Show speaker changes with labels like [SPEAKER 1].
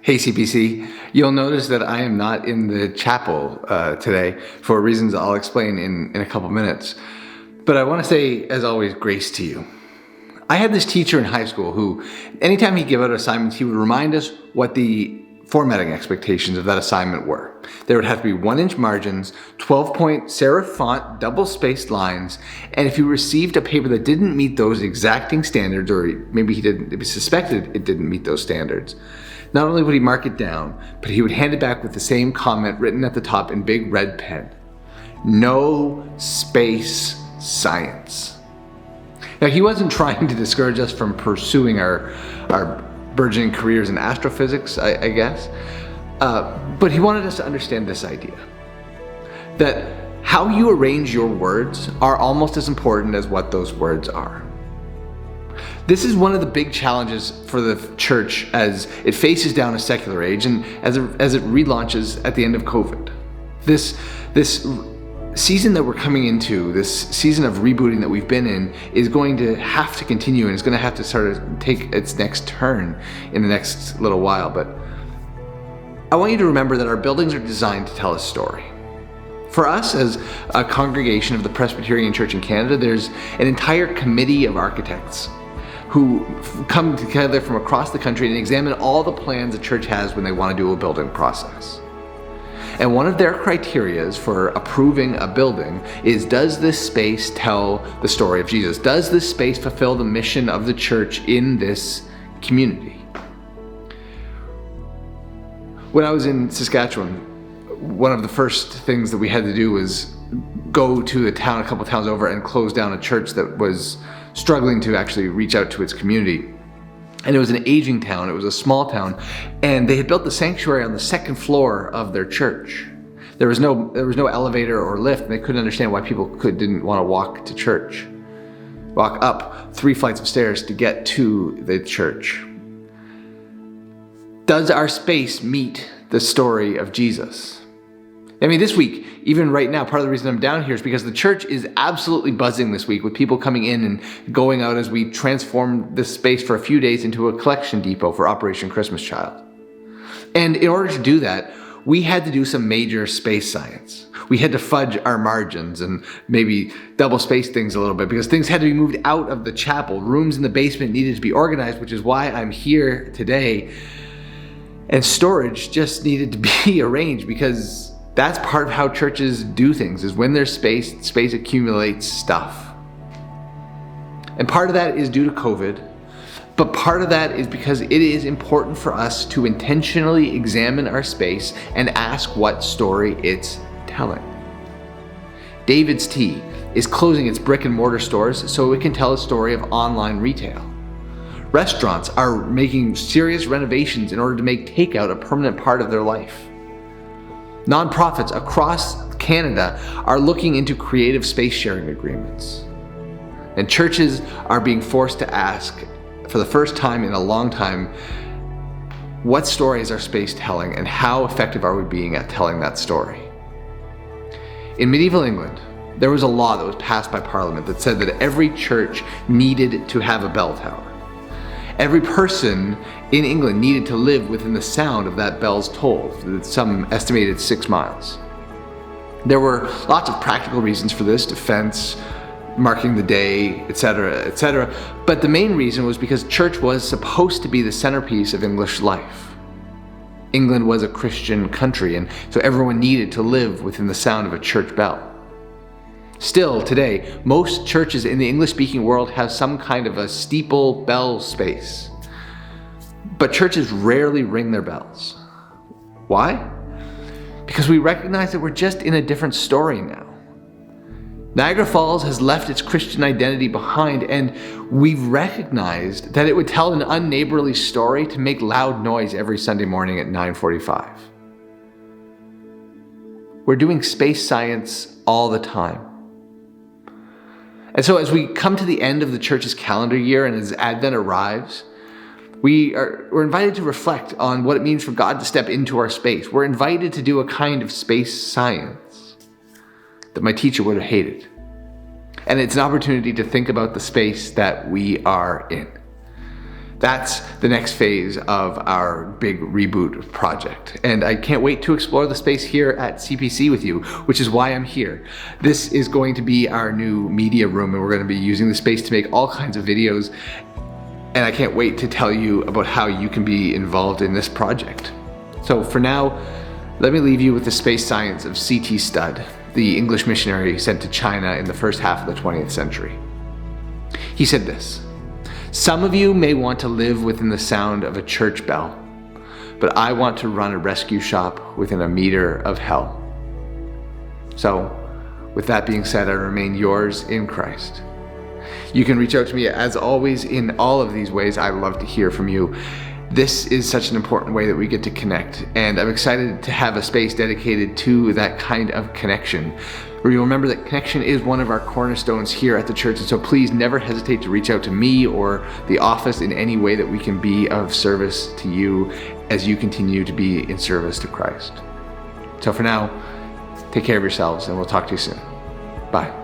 [SPEAKER 1] Hey CPC, you'll notice that I am not in the chapel today for reasons I'll explain in a couple minutes. But I want to say, as always, grace to you. I had this teacher in high school who, anytime he'd give out assignments, he would remind us what the formatting expectations of that assignment were. There would have to be 1-inch margins, 12-point serif font, double-spaced lines, and if you received a paper that didn't meet those exacting standards, or maybe he suspected it didn't meet those standards, not only would he mark it down, but he would hand it back with the same comment written at the top in big red pen. No space science. Now, he wasn't trying to discourage us from pursuing our burgeoning careers in astrophysics, I guess, but he wanted us to understand this idea, that how you arrange your words are almost as important as what those words are. This is one of the big challenges for the church as it faces down a secular age and as it relaunches at the end of COVID. This season that we're coming into, this season of rebooting that we've been in, is going to have to continue, and it's going to have to sort of take its next turn in the next little while. But I want you to remember that our buildings are designed to tell a story. For us as a congregation of the Presbyterian Church in Canada, there's an entire committee of architects who come together from across the country and examine all the plans the church has when they want to do a building process. And one of their criterias for approving a building is, does this space tell the story of Jesus? Does this space fulfill the mission of the church in this community? When I was in Saskatchewan, one of the first things that we had to do was go to a couple towns over, and close down a church that was struggling to actually reach out to its community. And it was an aging town, it was a small town, and they had built the sanctuary on the second floor of their church. There was no elevator or lift, and they couldn't understand why people didn't want to walk to church. Walk up 3 flights of stairs to get to the church. Does our space meet the story of Jesus? I mean, this week, even right now, part of the reason I'm down here is because the church is absolutely buzzing this week with people coming in and going out as we transform this space for a few days into a collection depot for Operation Christmas Child. And in order to do that, we had to do some major space science. We had to fudge our margins and maybe double space things a little bit because things had to be moved out of the chapel. Rooms in the basement needed to be organized, which is why I'm here today. And storage just needed to be arranged, because that's part of how churches do things, is when there's space accumulates stuff. And part of that is due to COVID, but part of that is because it is important for us to intentionally examine our space and ask what story it's telling. David's Tea is closing its brick and mortar stores so it can tell a story of online retail. Restaurants are making serious renovations in order to make takeout a permanent part of their life. Nonprofits across Canada are looking into creative space sharing agreements. And churches are being forced to ask, for the first time in a long time, what story is our space telling, and how effective are we being at telling that story? In medieval England, there was a law that was passed by Parliament that said that every church needed to have a bell tower. Every person in England needed to live within the sound of that bell's toll, some estimated 6 miles. There were lots of practical reasons for this: defense, marking the day, etc., etc. But the main reason was because church was supposed to be the centerpiece of English life. England was a Christian country, and so everyone needed to live within the sound of a church bell. Still, today, most churches in the English-speaking world have some kind of a steeple bell space. But churches rarely ring their bells. Why? Because we recognize that we're just in a different story now. Niagara Falls has left its Christian identity behind, and we've recognized that it would tell an unneighborly story to make loud noise every Sunday morning at 9:45. We're doing space science all the time. And so as we come to the end of the church's calendar year and as Advent arrives, we're invited to reflect on what it means for God to step into our space. We're invited to do a kind of space science that my teacher would have hated. And it's an opportunity to think about the space that we are in. That's the next phase of our big reboot project. And I can't wait to explore the space here at CPC with you, which is why I'm here. This is going to be our new media room, and we're going to be using the space to make all kinds of videos. And I can't wait to tell you about how you can be involved in this project. So for now, let me leave you with the space science of C.T. Studd, the English missionary sent to China in the first half of the 20th century. He said this: "Some of you may want to live within the sound of a church bell, but I want to run a rescue shop within a meter of hell." So, with that being said, I remain yours in Christ. You can reach out to me as always in all of these ways. I love to hear from you. This is such an important way that we get to connect, and I'm excited to have a space dedicated to that kind of connection. Remember that connection is one of our cornerstones here at the church, and so please never hesitate to reach out to me or the office in any way that we can be of service to you as you continue to be in service to Christ. So for now, take care of yourselves, and we'll talk to you soon. Bye.